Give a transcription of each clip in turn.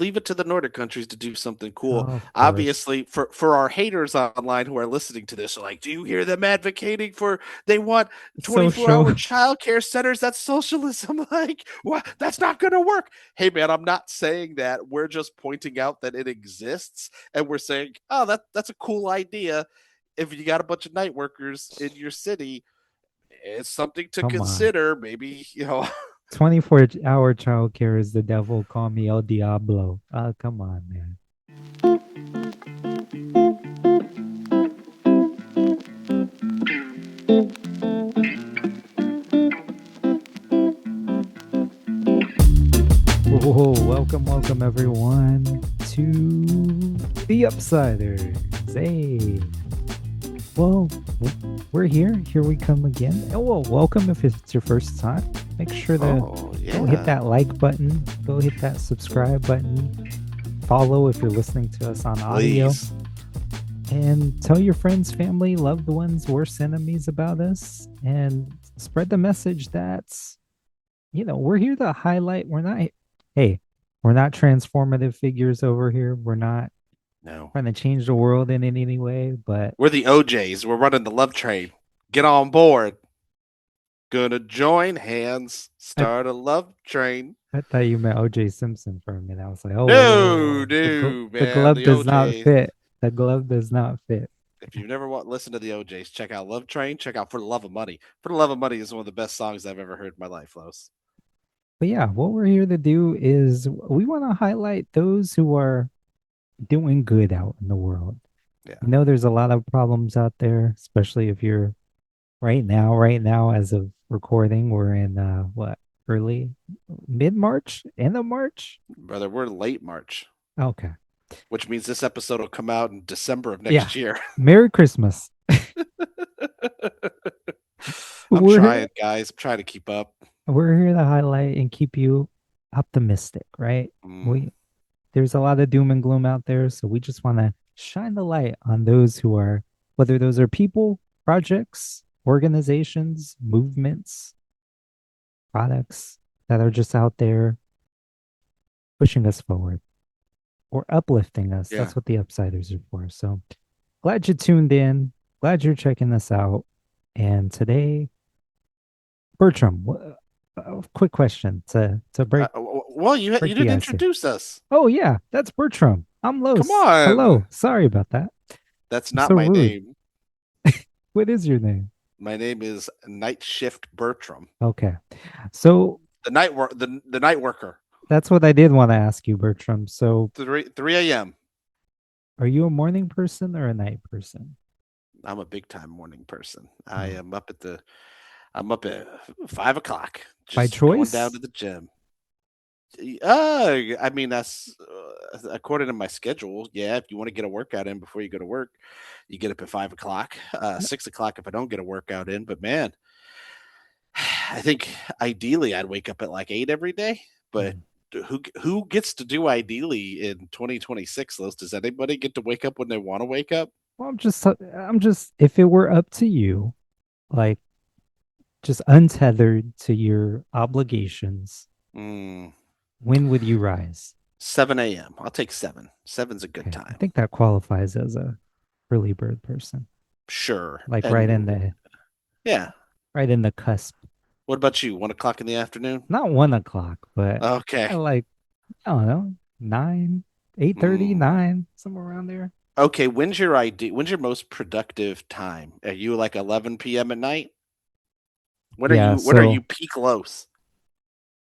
leave it to the Nordic countries to do something cool. Oh, of course. Obviously, for our haters online who are listening to this, are like, do you hear them advocating for they want 24-hour Social. childcare centers? That's socialism. Like, what? That's not going to work. Hey, man, I'm not saying that. We're just pointing out that it exists, and we're saying, oh, that's a cool idea. If you got a bunch of night workers in your city, it's something to Come on. consider. Maybe 24-hour childcare is the devil. Call me El Diablo. Come on, man. Whoa, welcome everyone to the Upsiders. Hey, well, we're here. Here we come again. Oh, well, welcome if it's your first time. Make sure to oh go hit yeah, that like button. Go hit that subscribe button. Follow if you're listening to us on audio. please. And tell your friends, family, loved ones, worst enemies about us. And spread the message that's, we're here to highlight. Hey, we're not transformative figures over here. We're not No, trying to change the world in any way, but we're the OJs. We're running the love train. Get on board. Gonna join hands. I, Start a love train. I thought you meant OJ Simpson for a minute. I was like, oh, whoa, whoa, No, whoa. no, The man. glove The does not OJs. fit. The glove does not fit. If you've never listened to the OJs, check out Love Train. Check out For the Love of Money. For the Love of Money is one of the best songs I've ever heard in my life, Los. But yeah, what we're here to do is we want to highlight those who are doing good out in the world. Yeah. I know there's a lot of problems out there, especially if you're right now, as of recording, we're in what, early mid-March, end of March? Brother, we're late March, Okay. which means this episode will come out in December of Yeah. next year. Merry Christmas. I'm We're trying, guys. I'm trying to keep up. we're here to highlight and keep you optimistic, right? Mm, We There's a lot of doom and gloom out there, so we just want to shine the light on those who are, whether those are people, projects, organizations, movements, products that are just out there pushing us forward or uplifting us. yeah. That's what the upsiders are for. So glad you tuned in. Glad you're checking us out. And today, Bertram, quick question to Well, you break the didn't ice here. introduce us. Oh yeah, that's Bertram. I'm Come Los. on. Hello. Sorry about that. That's I'm not so my rude. name. What is your name? My name is Night Shift Bertram. Okay. So The night worker. that's what I did want to ask you, Bertram. So 3 a.m. are you a morning person or a night person? I'm a big time morning person. Oh, I'm up at 5 o'clock, by just going down choice? to the gym. I mean, that's according to my schedule. Yeah, if you want to get a workout in before you go to work, you get up at 5 o'clock, 6 o'clock if I don't get a workout in. But man, I think ideally I'd wake up at like 8 every day. But Mm. who gets to do ideally in 2026? Those does anybody get to wake up when they want to wake up? Well, I'm just, if it were up to you, like just untethered to your obligations, Mm, when would you rise? 7 a.m. I'll take 7. Seven's a good Okay. I time. think that qualifies as a early bird person, Sure. like And yeah. right in the cusp. What about you? 1 o'clock in the afternoon? Not 1 o'clock, but Okay. like, I don't know, 9, 8:30, Mm. 9, somewhere around there. Okay. When's your most productive time? Are you like 11 p.m. at night? Yeah, When are you so peak lows?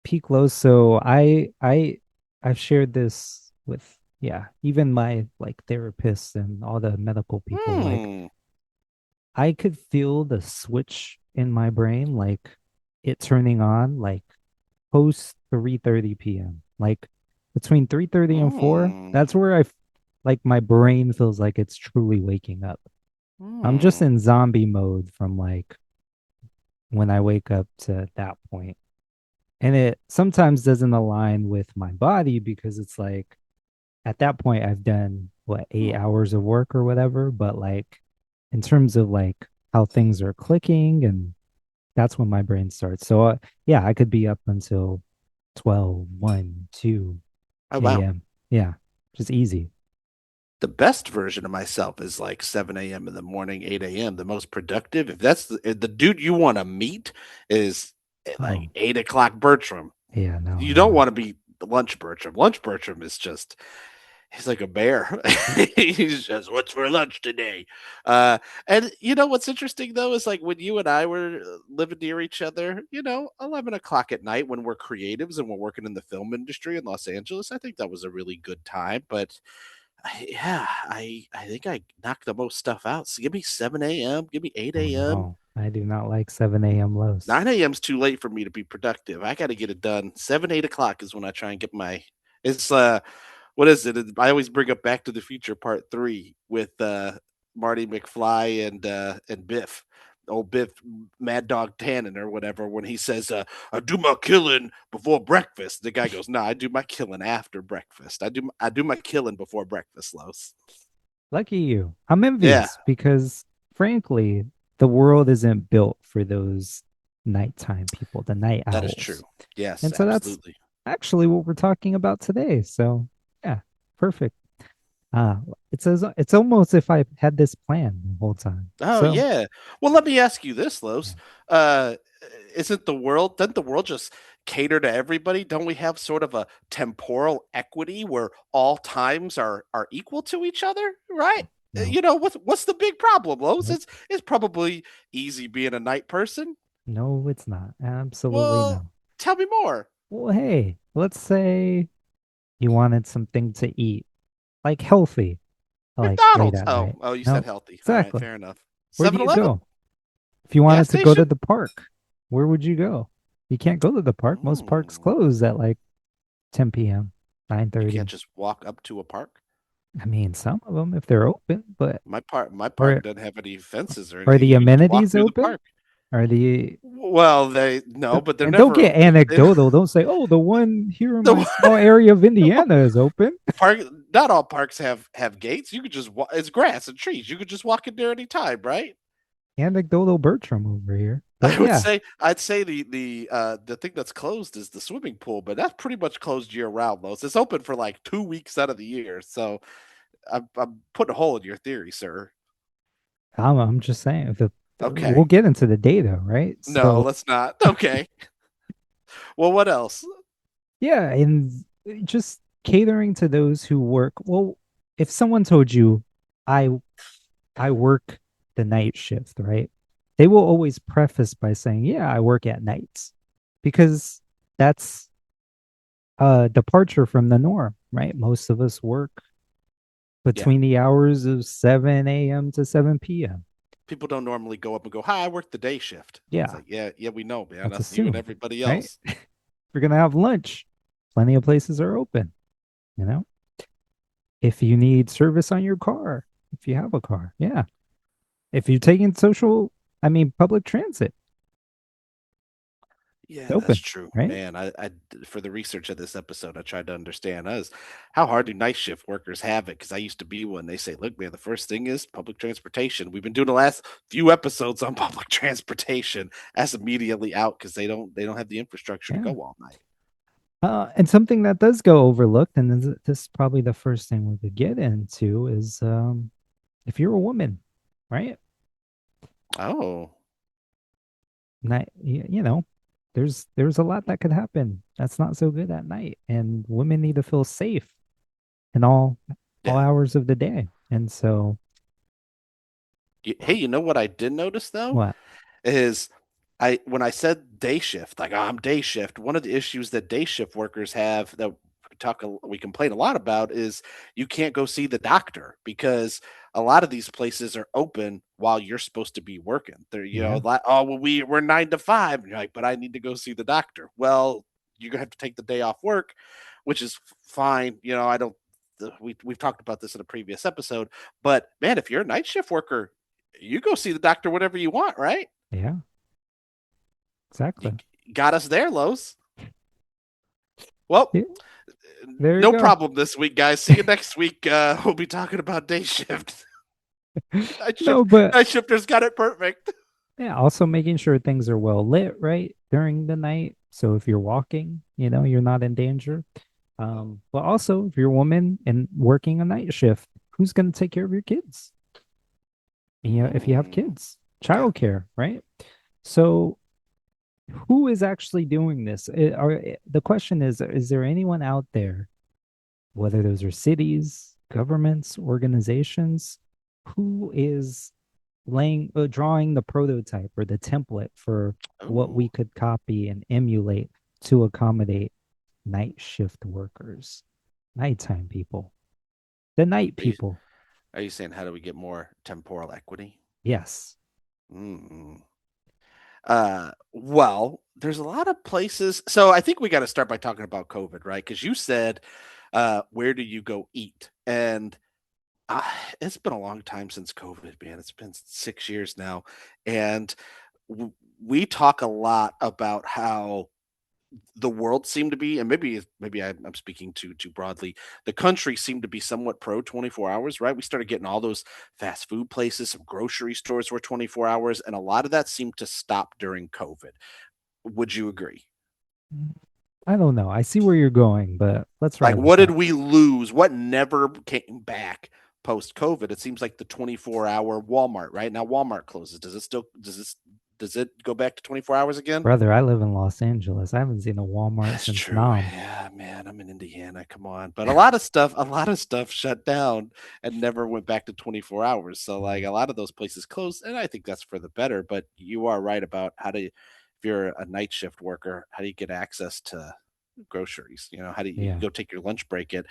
peak lows. So I've shared this with, yeah, even my like therapists and all the medical people. Like Hmm. I could feel the switch in my brain, like it turning on like post 3:30 p.m. Like between 3:30 and 4, Hmm. that's where like my brain feels like it's truly waking up. I'm just Hmm. in zombie mode from like when I wake up to that point. And it sometimes doesn't align with my body because it's like at that point I've done what, eight Hmm. hours of work or whatever, but like in terms of like how things are clicking, and that's when my brain starts. So yeah, I could be up until 12, 1, 2 Oh wow. a.m. Yeah, just easy. The best version of myself is like 7 a.m. in the morning, 8 a.m. The most productive. If that's the dude you want to meet is at like Oh, 8 o'clock Bertram. yeah, no, You don't yeah. want to be lunch Bertram. Lunch Bertram is just he's like a bear. He's just what's for lunch today. And you know what's interesting though is like when you and I were living near each other, 11 o'clock at night when we're creatives and we're working in the film industry in Los Angeles. I think that was a really good time. But I think I knocked the most stuff out. So give me 7 a.m., give me eight Oh a.m. no, I do not like 7 a.m. lows. 9 a.m. is too late for me to be productive. I got to get it done. 7, 8 o'clock is when I try and get my. It's what is it? I always bring up Back to the Future Part 3 with Marty McFly and Biff, old Biff, Mad Dog Tannen or whatever. When he says, "I do my killing before breakfast," the guy goes, "No, I do my killing after breakfast. I do my killing before breakfast, Los." Lucky you. I'm Yeah, envious because, frankly, the world isn't built for those nighttime people, the night that is true. owls. Yes, And so that's absolutely. actually what we're talking about today. So, yeah, perfect. Uh, it's almost if I had this plan the whole time. Oh So, yeah. Well, let me ask you this, yeah. Los. Uh, isn't the world? Doesn't the world just cater to everybody? Don't we have sort of a temporal equity where all times are equal to each other? Right? No, What's the big problem, Los? nope, It's probably easy being a night person. no, it's not. Absolutely Well, no. tell me more. Well, hey, let's say you wanted something to eat, like healthy, like late McDonald's. at Oh, night. oh, you said No, healthy. All right, exactly. fair enough. Where do 7-Eleven, you go? If you gas wanted to go to station. the park, where would you go? You can't go to the park. Most parks Mm, close at like 10 p.m., you can't 9:30. just walk up to a park. I mean, some of them if they're open, but My park or doesn't have any fences or are anything. the You can just walk amenities through the open? park. Are the Well, they no, but they're and don't never get open. They anecdotal. Don't say, "Oh, the one here in my the small area of Indiana is open." park. Not all parks have gates. You could just walk. It's grass and trees. You could just walk in there anytime, right? Anecdotal Bertram over here. But I would yeah, say I'd say the thing that's closed is the swimming pool, but that's pretty much closed year round. Though it's open for like 2 weeks out of the year. So I'm putting a hole in your theory, sir. I'm just saying we'll Okay, get into the data, right? no, So let's not. Okay, well, what else? yeah, and just catering to those who work. Well, if someone told you, I I work the night shift, right? They will always preface by saying, "Yeah, I work at nights," because that's a departure from the norm, right? Most of us work Yeah, between the hours of 7 a.m. to 7 p.m. people don't normally go up and go, "Hi, I work the day shift." It's Yeah, like, yeah, yeah, we know, man. that's That's you and assumed, everybody right? else. If you're gonna have lunch, plenty of places are open, you know? If you need service on your car, if you have a car, yeah. If you're taking public transit, it's Yeah, that's open, true, right? man. For the research of this episode, I tried to understand us how hard do night shift workers have it? Because I used to be one. They say, "Look, man, the first thing is public transportation." We've been doing the last few episodes on public transportation. That's immediately out because they don't have the infrastructure to Yeah. go all night. And something that does go overlooked, and this is probably the first thing we could get into, is if you're a woman, right? Oh, Night, there's a lot that could happen that's not so good at night, and women need to feel safe in all yeah. hours of the day. And so, Hey, you know what I did notice though? what? Is I when I said day shift, like, "Oh, I'm day shift," one of the issues that day shift workers have that we complain a lot about is you can't go see the doctor because a lot of these places are open while you're supposed to be working. They're, Yeah, like, "Oh, well, we're 9 to 5." And you're like, "But I need to go see the doctor." Well, you're gonna have to take the day off work, which is fine. I don't. We've talked about this in a previous episode, but man, if you're a night shift worker, you go see the doctor whenever you want, right? yeah, You exactly. got us there, Lowe's. Well, Yeah, there you no go. problem this week, guys. See you next week. We'll be talking about day shift. night No, shift. but Night shifters got it perfect. yeah, also making sure things are well lit, right? During the night. So if you're walking, you're not in danger. But also, if you're a woman and working a night shift, who's going to take care of your kids? You know, if you have Mm, kids, yeah. childcare, right? So, who is actually doing this? The question is there anyone out there, whether those are cities, governments, organizations, who is drawing the prototype or the template for what Oh, we could copy and emulate to accommodate night shift workers, nighttime people, the night are you people? are you saying how do we get more temporal equity? Yes. Mm. Well, there's a lot of places. So I think we got to start by talking about COVID, right? Because you said, where do you go eat? And it's been a long time since COVID, man. It's been 6 years now, and w- we talk a lot about how the world seemed to be, and maybe I'm speaking too broadly. The country seemed to be somewhat pro 24 hours, right? We started getting all those fast food places, some grocery stores were 24 hours, and a lot of that seemed to stop during COVID. Would you agree? I don't know. I see where you're going, but let's Like, ride with what did that. we lose? What never came back post COVID? It seems like the 24-hour Walmart, right? Now Walmart closes. Does it go back to 24 hours again? Brother, I live in Los Angeles. I haven't seen a Walmart That's since true. Nam. Yeah, man, I'm in Indiana. Come on. But a lot of stuff shut down and never went back to 24 hours. So like Mm. a lot of those places closed, and I think that's for the better. But you are right about if you're a night shift worker, how do you get access to groceries? How do you Yeah. go take your lunch break at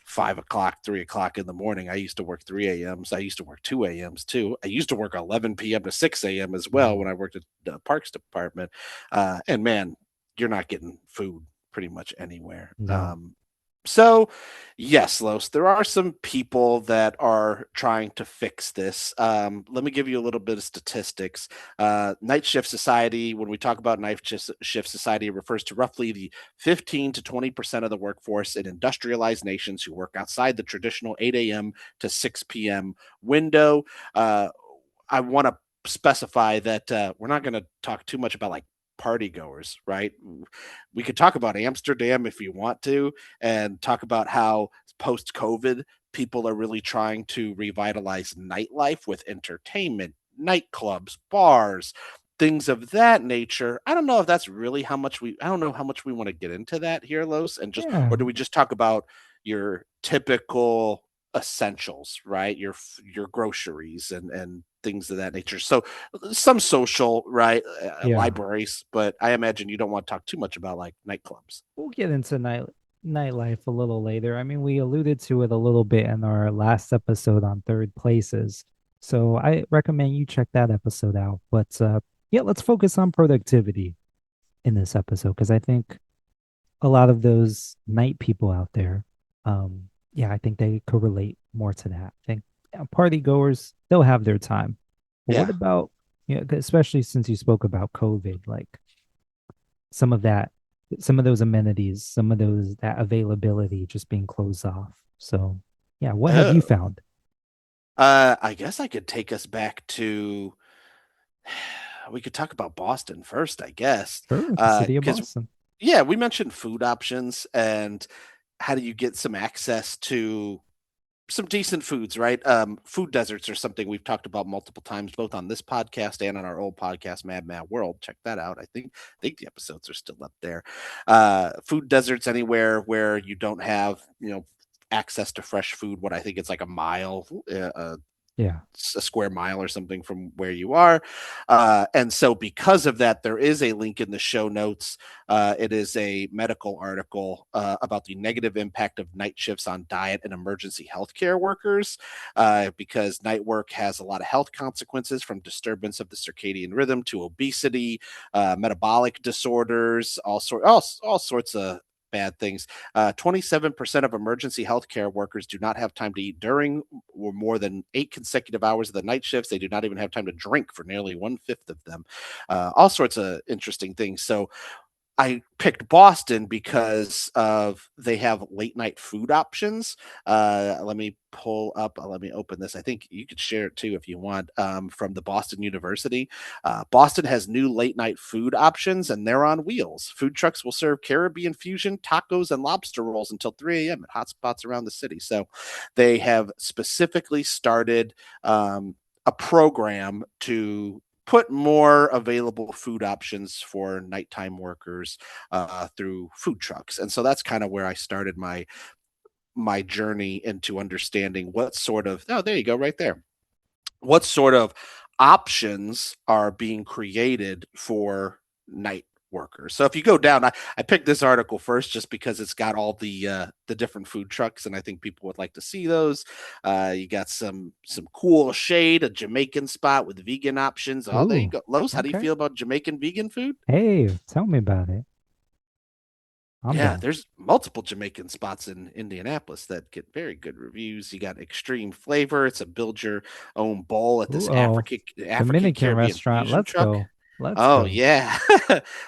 5 o'clock, 3 o'clock in the morning? I used to work 3 a.m.s. I used to work 2 a.m.s too. I used to work 11 p.m. to 6 a.m. as well Mm. when I worked at the parks department. And man, you're not getting food pretty much anywhere. No. So, yes, Los, there are some people that are trying to fix this. Let me give you a little bit of statistics. Night shift society, when we talk about shift society, it refers to roughly the 15 to 20% of the workforce in industrialized nations who work outside the traditional 8 a.m. to 6 p.m. window. Uh, I want to specify that we're not going to talk too much about like party goers, right? We could talk about Amsterdam if you want to, and talk about how post COVID people are really trying to revitalize nightlife with entertainment, nightclubs, bars, things of that nature. I don't know if that's really I don't know how much we want to get into that here, Los, and Yeah. or do we just talk about your typical essentials, right? Your groceries and things of that nature. So some social, right? Yeah. Libraries, but I imagine you don't want to talk too much about like nightclubs. We'll get into nightlife a little later. I mean, we alluded to it a little bit in our last episode on third places. So I recommend you check that episode out. But yeah, let's focus on productivity in this episode because I think a lot of those night people out there, yeah, I think they correlate more to that. I think party goers, they'll have their time. But what Yeah. about, especially since you spoke about COVID, like some of that, some of those amenities, some of that availability just being closed off. So, yeah, what have you Oh. found? I guess I could take us back to we could talk about Boston first, I guess. Sure, the city of Because Boston. yeah, we mentioned food options and how do you get some access to some decent foods, right? Food deserts are something we've talked about multiple times, both on this podcast and on our old podcast, Mad World. Check that out. I think the episodes are still up there. Food deserts anywhere where you don't have, access to fresh food. What I think it's like a mile, Yeah. a square mile or something from where you are. And so, because of that, there is a link in the show notes. It is a medical article about the negative impact of night shifts on diet and emergency healthcare workers, because night work has a lot of health consequences from disturbance of the circadian rhythm to obesity, metabolic disorders, all sorts of bad things. 27% of emergency healthcare workers do not have time to eat during or more than 8 consecutive hours of the night shifts. They do not even have time to drink for nearly 1/5 of them. All sorts of interesting things. So, I picked Boston because of they have late night food options. Let me pull up. Let me open this. I think you could share it too if you want. From the Boston University, Boston has new late night food options, and they're on wheels. Food trucks will serve Caribbean fusion, tacos, and lobster rolls until 3 a.m. at hot spots around the city. So, they have specifically started a program to put more available food options for nighttime workers through food trucks. And so that's kind of where I started my journey into understanding what sort of, oh, there you go, right there, what sort of options are being created for night workers. So if you go down, I picked this article first just because it's got all the different food trucks, and I think people would like to see those. You got some cool shade, a Jamaican spot with vegan options. Oh, there you Ooh, go. Los, how do you okay. feel about Jamaican vegan food? Hey, tell me about it. I'm Yeah, down. there's multiple Jamaican spots in Indianapolis that get very good reviews. You got extreme flavor. It's a build your own bowl at Ooh, this oh, African Dominican Caribbean restaurant. fusion Let's truck. go. Let's Oh go. yeah.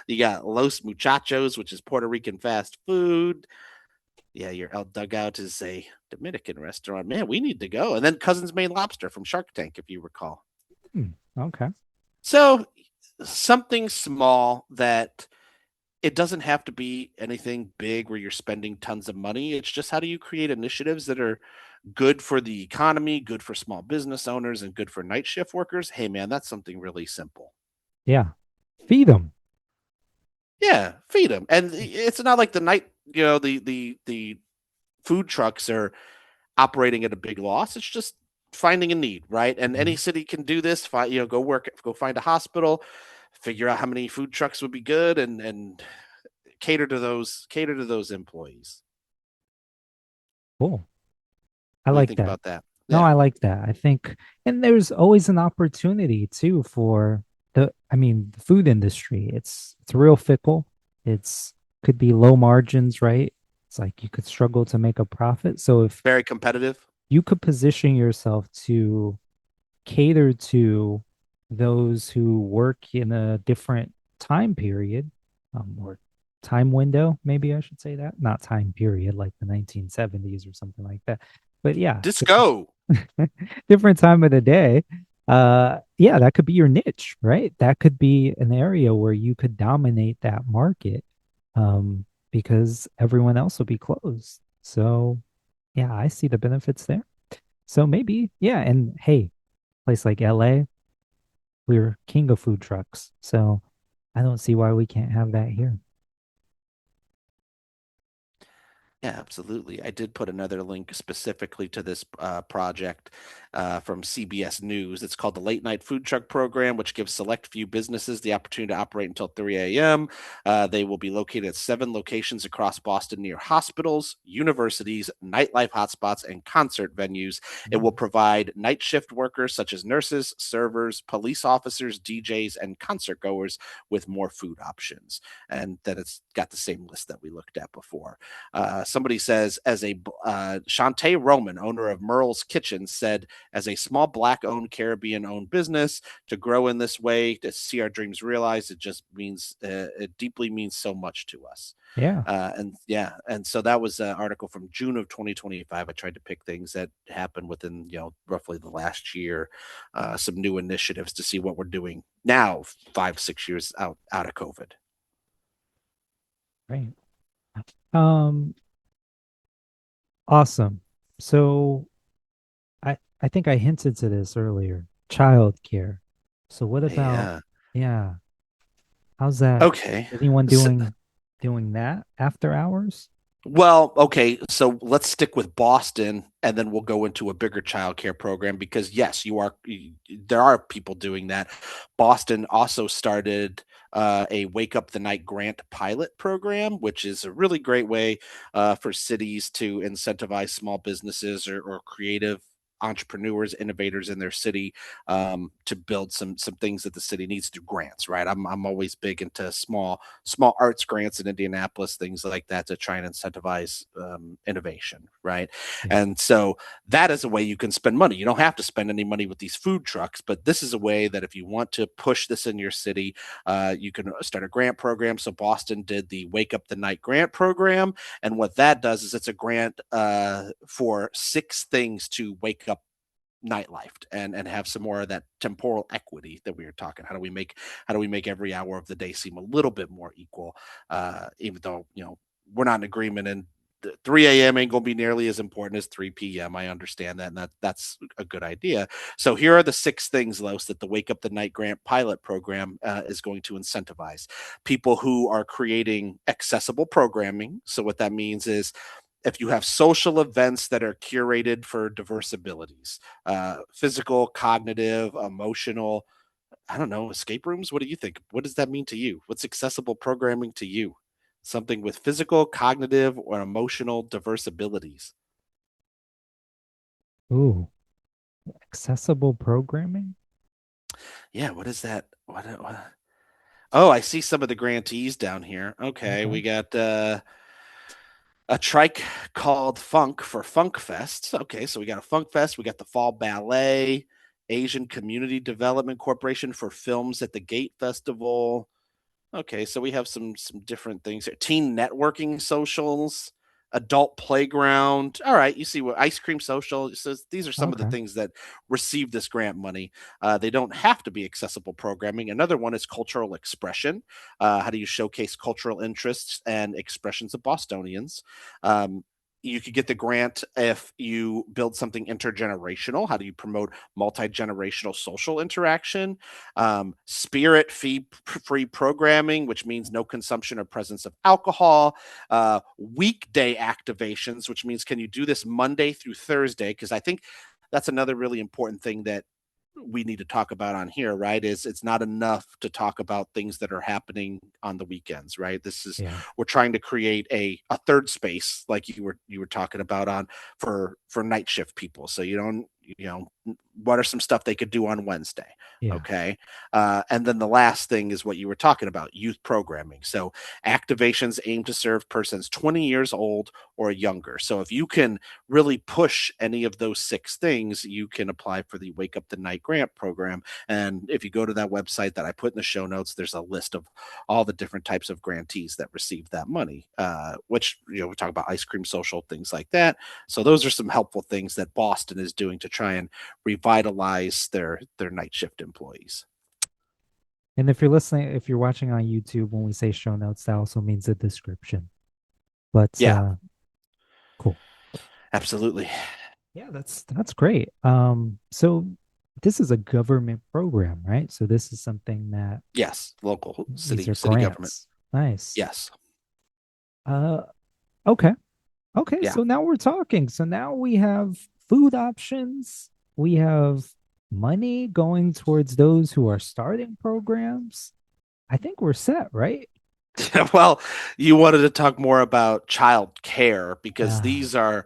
You got Los Muchachos, which is Puerto Rican fast food. Yeah, your El Dugout is a Dominican restaurant. Man, we need to go. And then Cousin's Made Lobster from Shark Tank, if you recall. Hmm, okay. So something small that it doesn't have to be anything big where you're spending tons of money. It's just how do you create initiatives that are good for the economy, good for small business owners, and good for night shift workers? Hey, man, that's something really simple. Yeah. Feed them. Yeah, feed them. And it's not like the night, the food trucks are operating at a big loss. It's just finding a need, right? And any Mhm. city can do this. Go work, go find a hospital, figure out how many food trucks would be good, and cater to those employees. Cool. I What do you like think that. about that? No, Yeah, I like that. I think, and there's always an opportunity too for the food industry. It's real fickle. It's could be low margins, right? It's like you could struggle to make a profit. So if very competitive. you could position yourself to cater to those who work in a different time period, or time window, maybe I should say that, not time period like the 1970s or something like that. But yeah, Disco. different time of the day. Yeah, that could be your niche, right? That could be an area where you could dominate that market, because everyone else will be closed. So yeah, I see the benefits there. So maybe, yeah, and hey, place like LA, we're king of food trucks. So I don't see why we can't have that here. Yeah, absolutely. I did put another link specifically to this project from CBS News. It's called the Late Night Food Truck Program, which gives select few businesses the opportunity to operate until 3 a.m. They will be located at 7 locations across Boston near hospitals, universities, nightlife hotspots, and concert venues. It will provide night shift workers such as nurses, servers, police officers, DJs, and concert goers with more food options. And then it's got the same list that we looked at before. Somebody says, as a Shantae Roman, owner of Merle's Kitchen, said, as a small black-owned Caribbean-owned business, to grow in this way, to see our dreams realized, it just means it deeply means so much to us. Yeah. And yeah, and so that was an article from June of 2025. I tried to pick things that happened within roughly the last year, some new initiatives to see what we're doing now, 5-6 years out of COVID. Right. Um, awesome. So I think I hinted to this earlier. Childcare. So what about, Yeah. yeah, how's that? Okay. Anyone So, doing that after hours? well, okay, so let's stick with Boston and then we'll go into a bigger childcare program because yes, there are people doing that. Boston also started a Wake Up the Night grant pilot program, which is a really great way for cities to incentivize small businesses or creative entrepreneurs, innovators in their city, to build some things that the city needs through grants. Right, I'm always big into small arts grants in Indianapolis, things like that, to try and incentivize innovation. Right, Yeah. and so that is a way you can spend money. You don't have to spend any money with these food trucks, but this is a way that if you want to push this in your city, you can start a grant program. So Boston did the Wake Up the Night grant program, and what that does is it's a grant for 6 things to wake up nightlife and have some more of that temporal equity that we were talking. How do we make every hour of the day seem a little bit more equal, even though we're not in agreement, and 3 a.m. ain't gonna be nearly as important as 3 p.m. I understand that, and that's a good idea. So here are the 6 things, Los, that the Wake Up the Night Grant pilot program is going to incentivize people who are creating accessible programming. So what that means is, if you have social events that are curated for diverse abilities, physical, cognitive, emotional, I don't know, escape rooms. What do you think? What does that mean to you? What's accessible programming to you? Something with physical, cognitive, or emotional diverse abilities. Ooh, accessible programming. Yeah, what is that? What? Oh, I see some of the grantees down here. Okay, Okay. we got a trike called Funk for Funk Fest. Okay, so we got a Funk Fest. We got the Fall Ballet, Asian Community Development Corporation for Films at the Gate Festival. Okay, so we have some different things here. Teen networking socials, adult playground. All right, you see what ice cream social. So these are some of the Okay. things that receive this grant money. They don't have to be accessible programming. Another one is cultural expression. How do you showcase cultural interests and expressions of Bostonians? You could get the grant if you build something intergenerational. How do you promote multi-generational social interaction? Spirit fee free programming, which means no consumption or presence of alcohol. Weekday activations, which means can you do this Monday through Thursday? Because I think that's another really important thing that we need to talk about on here, right? Is it's not enough to talk about things that are happening on the weekends, right? This is Yeah. We're trying to create a third space, like you were talking about, on for night shift people. So what are some stuff they could do on Wednesday? Yeah. Okay. And then the last thing is what you were talking about, youth programming. So activations aim to serve persons 20 years old or younger. So if you can really push any of those 6 things, you can apply for the Wake Up the Night grant program. And if you go to that website that I put in the show notes, there's a list of all the different types of grantees that receive that money, which, we talk about ice cream social, things like that. So those are some helpful things that Boston is doing to try and revitalize their night shift employees. And if you're listening, if you're watching on YouTube, when we say show notes, that also means a description. But Yeah, cool. absolutely. Yeah, that's great. So this is a government program, right? So this is something that Yes, local these are city government. grants. Nice. Yes. Uh, okay. Okay, Yeah. so now we're talking. So now we have food options. We have money going towards those who are starting programs. I think we're set, right? Well, you wanted to talk more about child care, because Ah,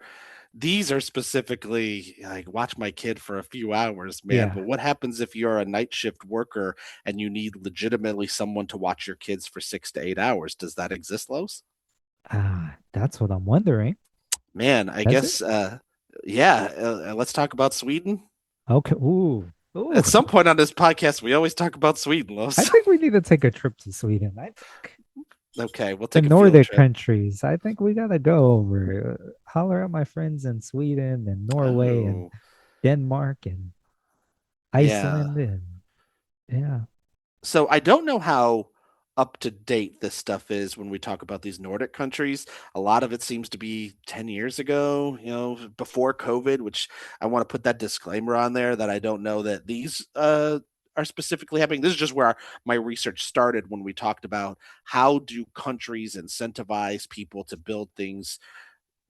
these are specifically like, watch my kid for a few hours, man. yeah. But what happens if you're a night shift worker and you need legitimately someone to watch your kids for 6 to 8 hours? Does that exist, Los? That's what I'm wondering. Man, I Does it? guess, yeah. Let's talk about Sweden. Okay. Ooh. Ooh. At some point on this podcast, we always talk about Sweden, I Los. think we need to take a trip to Sweden. I think Okay, we'll the take a field Nordic trip. countries. I think we gotta go over. Holler at my friends in Sweden and Norway and Oh, Denmark and yeah. Iceland and yeah. So I don't know how up to date this stuff is when we talk about these Nordic countries. A lot of it seems to be 10 years ago, before COVID, which I want to put that disclaimer on there that I don't know that these are specifically happening. This is just where my research started, when we talked about how do countries incentivize people to build things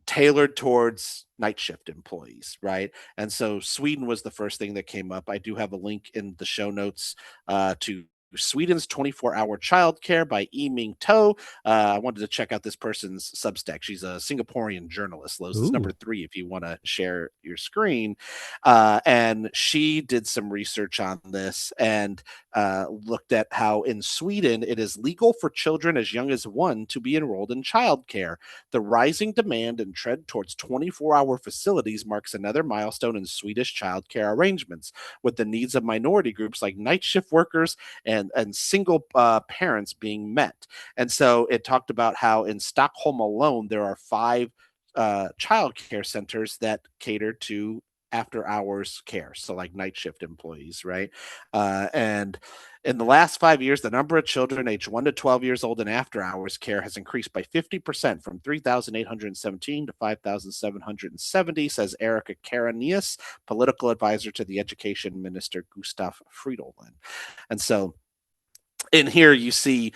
tailored towards night shift employees, right? And so Sweden was the first thing that came up. I do have a link in the show notes to Sweden's 24-hour childcare by Ming To. I wanted to check out this person's Substack. She's a Singaporean journalist. Lowe's is number Ooh. 3 if you want to share your screen. And she did some research on this and looked at how in Sweden it is legal for children as young as 1 to be enrolled in childcare. The rising demand and trend towards 24-hour facilities marks another milestone in Swedish childcare arrangements, with the needs of minority groups like night shift workers and single parents being met. And so it talked about how in Stockholm alone there are 5 child care centers that cater to after hours care, so like night shift employees, right? And in the last 5 years, the number of children aged 1 to 12 years old in after hours care has increased by 50%, from 3,817 to 5,770, says Erica Karanius, political advisor to the education minister Gustav Fridolin. And so in here you see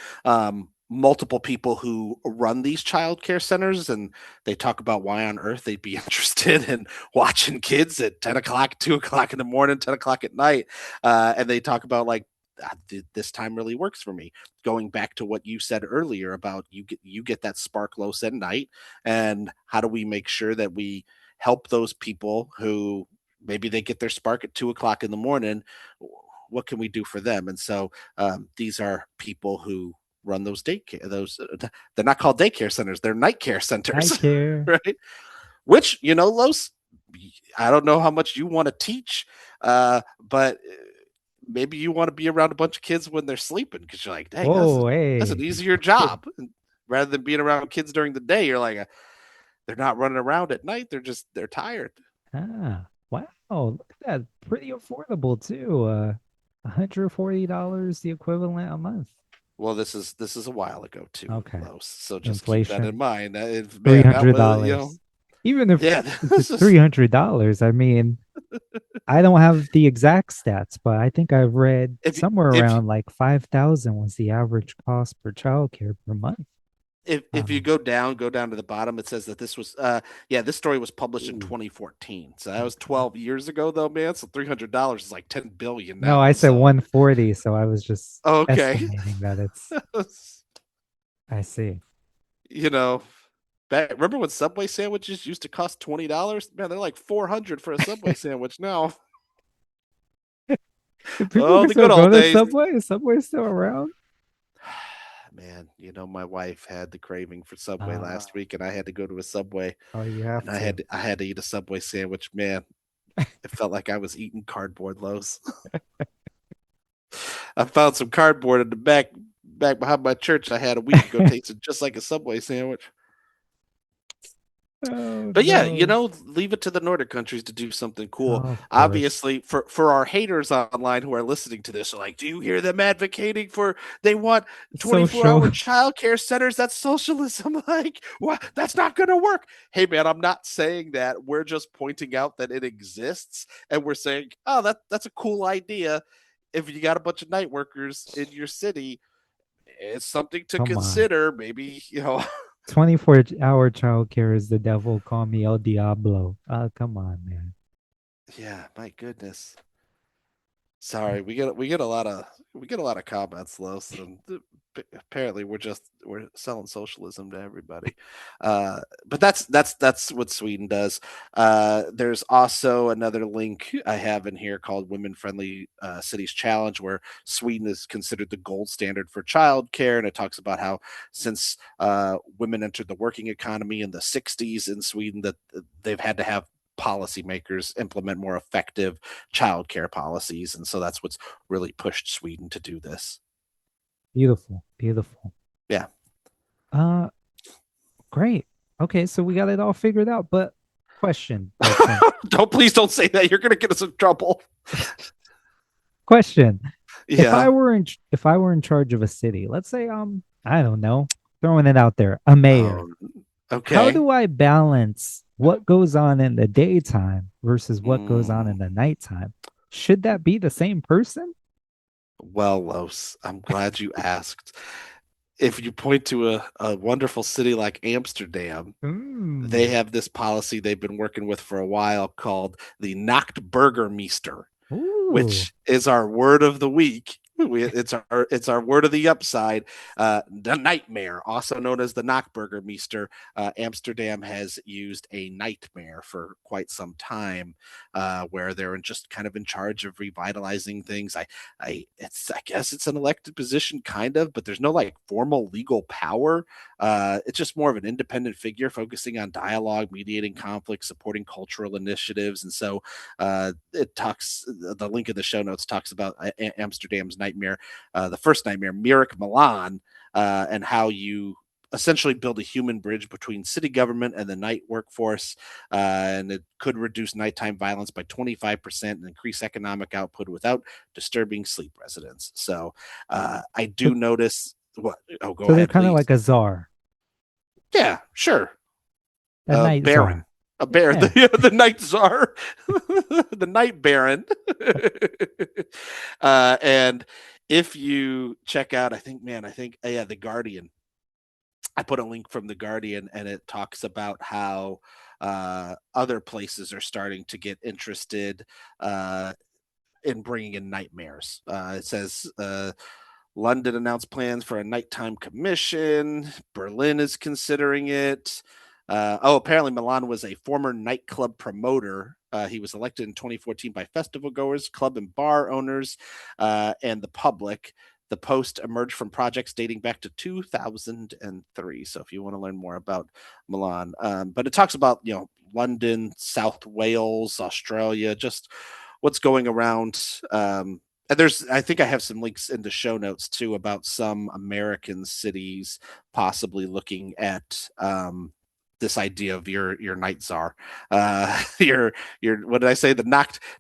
multiple people who run these child care centers, and they talk about why on earth they'd be interested in watching kids at 10 o'clock, 2 o'clock in the morning, 10 o'clock at night. And they talk about like, this time really works for me. Going back to what you said earlier about you get that spark low at night, and how do we make sure that we help those people who maybe they get their spark at 2 o'clock in the morning? What can we do for them? And so these are people who run those daycare. They're not called daycare centers; they're night care I centers, care. right? Which Los, I don't know how much you want to teach, but maybe you want to be around a bunch of kids when they're sleeping because you're like, dang, Whoa, that's an hey. easier job. And rather than being around kids during the day, you're like, they're not running around at night. They're tired. Ah, wow. Look at that. Pretty affordable too. $140 the equivalent a month. Well, this is a while ago too, Okay. Los. So just keep that in Inflation. mind. Three Man, that hundred was dollars. Even yeah. if it's $300, I mean, I don't have the exact stats, but I think I've read if somewhere if around like 5,000 was the average cost per childcare per month. if you Um, go down to the bottom, it says that this was this story was published in ooh, 2014. So that was okay. 12 years ago though, man. So $300 is like 10 billion No, now. I said So 140, so I was just okay. estimating that it's, I see. you know, remember when Subway sandwiches used to cost $20? Man, they're like 400 for a Subway sandwich now. Do people Oh, can the still good go old to days. Subway? Is Subway still around? Man, my wife had the craving for Subway Uh, last week, and I had to go to a Subway, oh, you and have to. I had to eat a Subway sandwich. Man, it felt like I was eating cardboard loaves. I found some cardboard in the back behind my church. I had a week ago, tasted just like a Subway sandwich. Oh But yeah, no. leave it to the Nordic countries to do something cool. Oh, of course. Obviously, for our haters online who are listening to this, are like, do you hear them advocating for they want 24-hour Social. childcare centers? That's socialism. Like, what? That's not going to work. Hey, man, I'm not saying that. We're just pointing out that it exists, and we're saying, oh, that's a cool idea. If you got a bunch of night workers in your city, it's something to Come on. consider. Maybe 24-hour childcare is the devil. Call me El Diablo. Come on, man. yeah, my goodness. Sorry, we get a lot of comments, Los, and apparently we're selling socialism to everybody. But that's what Sweden does. There's also another link I have in here called Women Friendly Cities Challenge, where Sweden is considered the gold standard for childcare, and it talks about how since women entered the working economy in the 60s in Sweden, that they've had to have policymakers implement more effective childcare policies, and so that's what's really pushed Sweden to do this. Beautiful. Beautiful. Yeah. Uh, great. Okay, so we got it all figured out. But question, Bertrand. Please don't say that. You're gonna get us in trouble. Question. Yeah. If I were in charge of a city, let's say I don't know, throwing it out there, a mayor. Um, How okay. do I balance what goes on in the daytime versus what goes on Mm, in the nighttime? Should that be the same person? well, Los, I'm glad you asked. If you point to a wonderful city like Amsterdam, they Mm. have this policy they've been working with for a while called the Nachtburgemeester, Ooh. which is our word of the week. It's our word of the upside. The nightmare, also known as the Nachtburgemeester. Amsterdam has used a nightmare for quite some time, where they're just kind of in charge of revitalizing things. I guess it's an elected position, kind of, but there's no like formal legal power. It's just more of an independent figure focusing on dialogue, mediating conflict, supporting cultural initiatives, and so it talks. The link in the show notes talks about Amsterdam's nightmare, the first nightmare, Mirik Milan, and how you essentially build a human bridge between city government and the night workforce. And it could reduce nighttime violence by 25% and increase economic output without disturbing sleep residents. So I So, do notice what. Oh, go so they're ahead, kind of please. like a czar, Yeah, sure. a night Baron. czar. A bear, Yeah, the night czar, the night baron. And if you check out, yeah, The Guardian. I put a link from The Guardian, and it talks about how other places are starting to get interested in bringing in nightmares. It says London announced plans for a nighttime commission. Berlin is considering it. Apparently Milan was a former nightclub promoter. He was elected in 2014 by festival goers, club and bar owners, and the public. The post emerged from projects dating back to 2003. So if you want to learn more about Milan, but it talks about London, South Wales, Australia, just what's going around. And I think I have some links in the show notes too about some American cities possibly looking at this idea of your night czar, your what did I say? The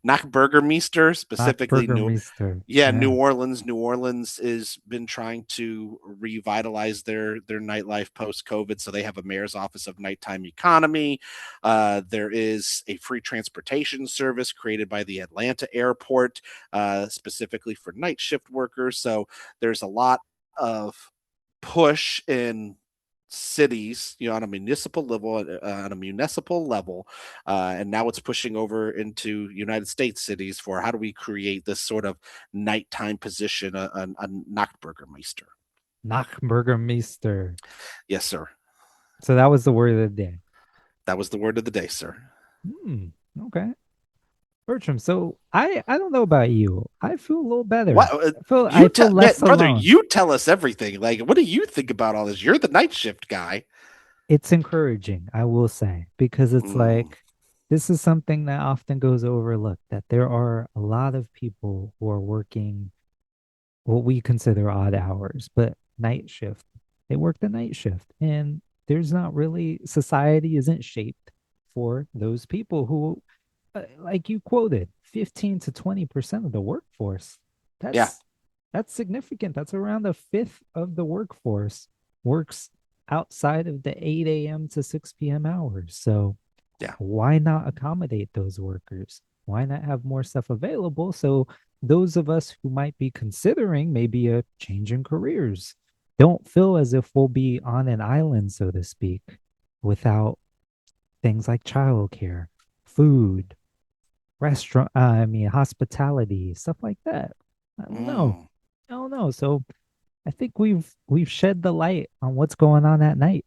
Nachtburgemeester, specifically Nachtburgemeester. New Yeah, Orleans. New Orleans has been trying to revitalize their nightlife post COVID, so they have a mayor's office of nighttime economy. There is a free transportation service created by the Atlanta airport, specifically for night shift workers. So there's a lot of push in cities, on a municipal level, and now it's pushing over into United States cities for how do we create this sort of nighttime position, a Nachtburgermeister. Nachtburgemeester. Yes, sir. So that was the word of the day. That was the word of the day, sir. Hmm. Okay. Bertram, so I don't know about you. I feel a little better. What I you feel tell, man, less brother? alone. You tell us everything. Like, what do you think about all this? You're the night shift guy. It's encouraging, I will say, because it's Mm, like this is something that often goes overlooked, that there are a lot of people who are working what we consider odd hours, but night shift. They work the night shift. And there's not really, society isn't shaped for those people who, like you quoted, 15 to 20% of the workforce. yeah, That's that's significant. That's around a fifth of the workforce works outside of the 8 a.m. to 6 p.m. hours. So yeah. why not accommodate those workers? Why not have more stuff available so those of us who might be considering maybe a change in careers don't feel as if we'll be on an island, so to speak, without things like childcare, food, hospitality, stuff like that. I don't know. Mm. I don't know. So I think we've shed the light on what's going on at night.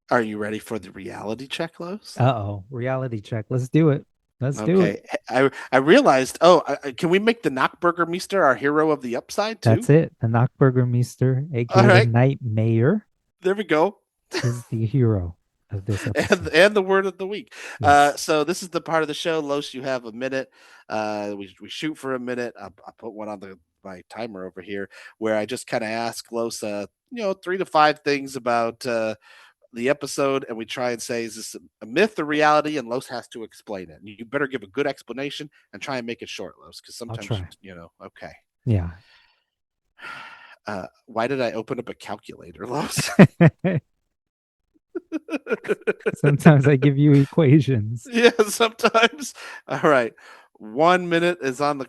Are you ready for the reality check, Los? Uh-oh, reality check. Let's do it. Let's do it. Okay, I realized. Oh, can we make the Nachtburgermeister our hero of the upside too? That's it. The Nachtburgermeester, All aka the right, Night Mayor, there we go. is the hero of this and episode. and the word of the week. Yes. So this is the part of the show, Los. You have a minute. We shoot for a minute. I put one on my timer over here where I just kind of ask Los, 3 to 5 things about the episode, and we try and say, is this a myth or reality? And Los has to explain it. And you better give a good explanation and try and make it short, Los, because I'll sometimes try. okay. Yeah. Why did I open up a calculator, Los? Sometimes I give you equations. Yeah, sometimes. All right, 1 minute is on the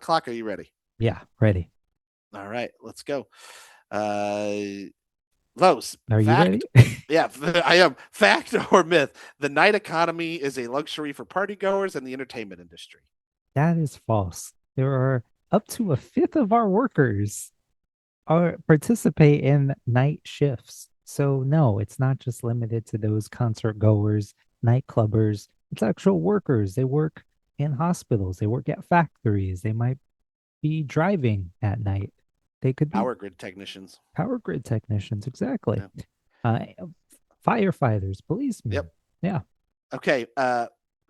clock. Are you ready? Yeah, ready. All right, let's go. Uh, Los, Are you fact. ready? Yeah, I am. Fact or myth? The night economy is a luxury for partygoers and the entertainment industry. That is false. There are up to a fifth of our workers are participate in night shifts. So no, it's not just limited to those concert goers, night clubbers. It's actual workers. They work in hospitals. They work at factories. They might be driving at night. They could be Power grid technicians. power grid technicians. Exactly. Yeah. Uh, Firefighters, policemen. Yep. Yeah. Okay.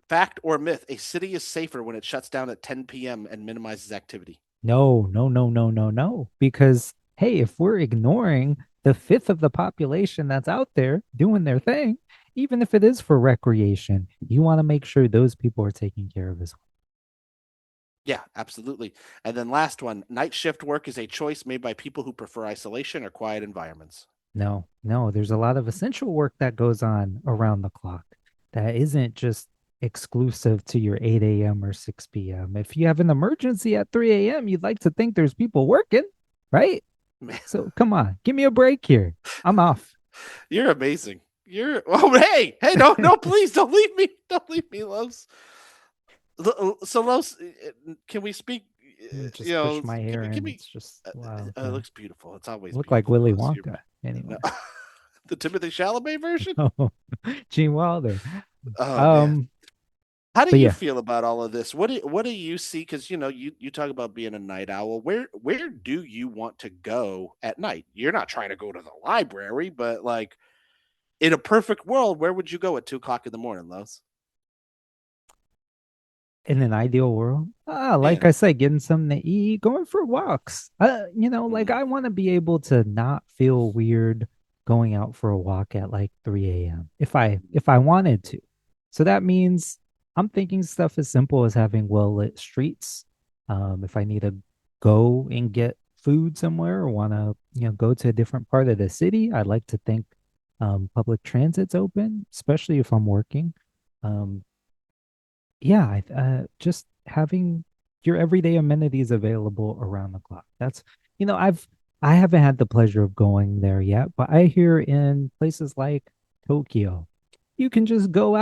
Fact or myth? A city is safer when it shuts down at 10 p.m. and minimizes activity. No, no, no, no, no, no. Because, hey, if we're ignoring the fifth of the population that's out there doing their thing, even if it is for recreation, you want to make sure those people are taken care of as well. Yeah, absolutely. And then last one, night shift work is a choice made by people who prefer isolation or quiet environments. No, no, there's a lot of essential work that goes on around the clock that isn't just exclusive to your 8 a.m. or 6 p.m. If you have an emergency at 3 a.m., you'd like to think there's people working, right? Man, So come on, give me a break here. I'm off. you're amazing. You're oh hey, no, no, please don't leave me. Don't leave me, Los. So Los, can we speak you Just push know, my hair give in. me It's just wow. it looks beautiful. It's always Look like beautiful, Willy Los. You're Wonka. no, Anyway, the Timothy Chalamet version? oh, Gene Wilder. Oh man. Um, How do but you yeah, feel about all of this? What do you see? Because you talk about being a night owl. Where do you want to go at night? You're not trying to go to the library, but like in a perfect world, where would you go at 2 o'clock in the morning, Los? in an ideal world, Yeah. like I said, getting something to eat, going for walks. Like Mm, I want to be able to not feel weird going out for a walk at like 3 a.m. If I wanted to. So that means I'm thinking stuff as simple as having well lit streets. If I need to go and get food somewhere or want to, go to a different part of the city, I'd like to think public transit's open, especially if I'm working. Um, yeah, just having your everyday amenities available around the clock. That's, I haven't had the pleasure of going there yet, but I hear in places like Tokyo, you can just go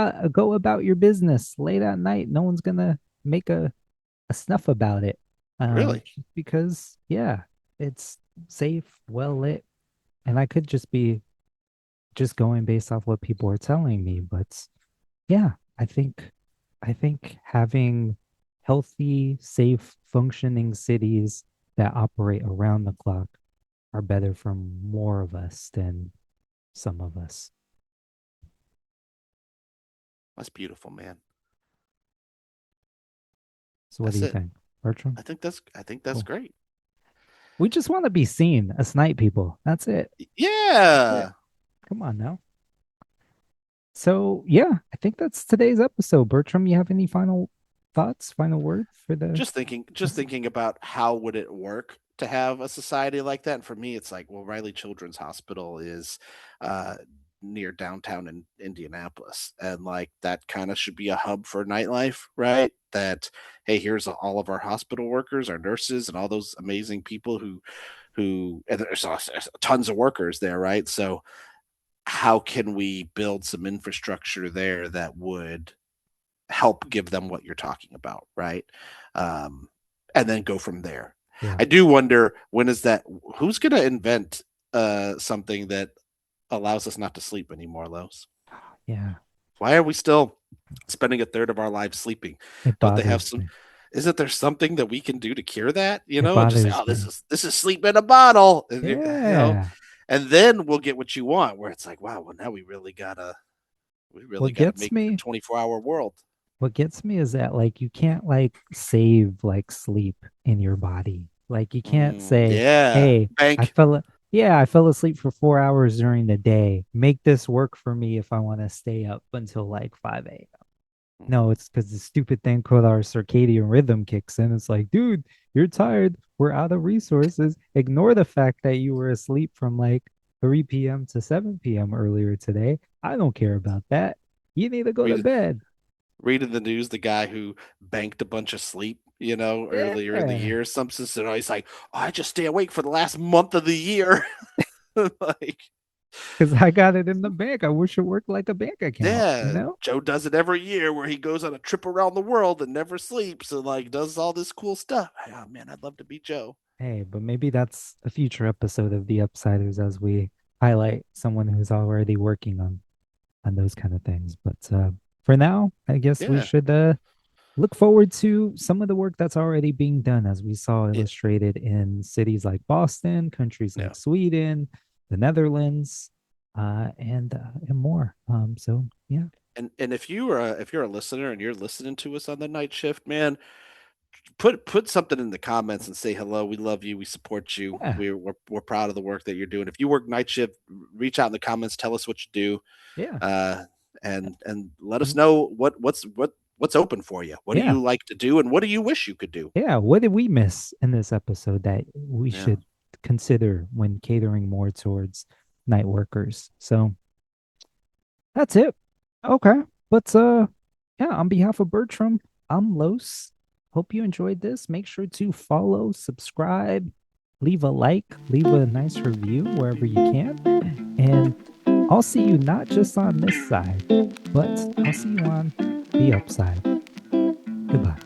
about your business late at night. No one's gonna make a snuff about it. really? Just because, yeah, it's safe, well lit, and I could just be just going based off what people are telling me, but yeah, I think having healthy, safe, functioning cities that operate around the clock are better for more of us than some of us. That's beautiful, man. So what do That's you it. think, Bertram? I think that's Cool. great. We just want to be seen as night people. That's it. That's it. Yeah. Come on now. So yeah, I think that's today's episode. Bertram, you have any final thoughts, final word for the Just thinking about how would it work to have a society like that. And for me, it's like, well, Riley Children's Hospital is uh, near downtown in Indianapolis, and like that kind of should be a hub for nightlife, right? That hey, here's all of our hospital workers, our nurses, and all those amazing people who and there's also tons of workers there, right? So how can we build some infrastructure there that would help give them what you're talking about, right? Um, and then go from there. yeah, I do wonder when is that? Who's going to invent something that allows us not to sleep anymore, Los? yeah. Why are we still spending a third of our lives sleeping? It Don't they have bothers some? me. Isn't there something that we can do to cure that? It And just say, bothers "Oh, this me. is this is sleep in a bottle," and Yeah. and then we'll get what you want. Where it's like, wow, well now we really What gotta gets make a me 24-hour world. what gets me is that like you can't like save like sleep in your body. Like you can't say, Yeah, "Hey, I bank. fell yeah, I fell asleep for 4 hours during the day. Make this work for me if I want to stay up until like 5 a.m." No, it's because the stupid thing called our circadian rhythm kicks in. It's like, dude, you're tired. We're out of resources. Ignore the fact that you were asleep from like 3 p.m. to 7 p.m. earlier today. I don't care about that. You need to go to Read bed. reading the news, the guy who banked a bunch of sleep, earlier in the Yeah. year, or something. So he's like, oh, I just stay awake for the last month of the year. like, because I got it in the bank. I wish it worked like a bank account, you Yeah, know? Joe does it every year where he goes on a trip around the world and never sleeps and like does all this cool stuff. Oh man, I'd love to be Joe. Hey, but maybe that's a future episode of The Upsiders as we highlight someone who's already working on those kind of things. But for now, I guess we Yeah, should look forward to some of the work that's already being done, as we saw yeah, illustrated in cities like Boston, countries yeah. like Sweden, the Netherlands, and more. So yeah, And if you're a listener and you're listening to us on the night shift, man, put something in the comments and say hello. We love you. We support you. yeah, We're proud of the work that you're doing. If you work night shift, reach out in the comments. Tell us what you do, yeah, uh, and let us and know what's open for you. What do yeah, you like to do, and what do you wish you could do? yeah. What did we miss in this episode that we Yeah. should consider when catering more towards night workers? So that's it. Okay. But yeah, on behalf of Bertram, I'm Los. Hope you enjoyed this. Make sure to follow, subscribe, leave a like, leave a nice review wherever you can. And I'll see you not just on this side, but I'll see you on the upside. Goodbye.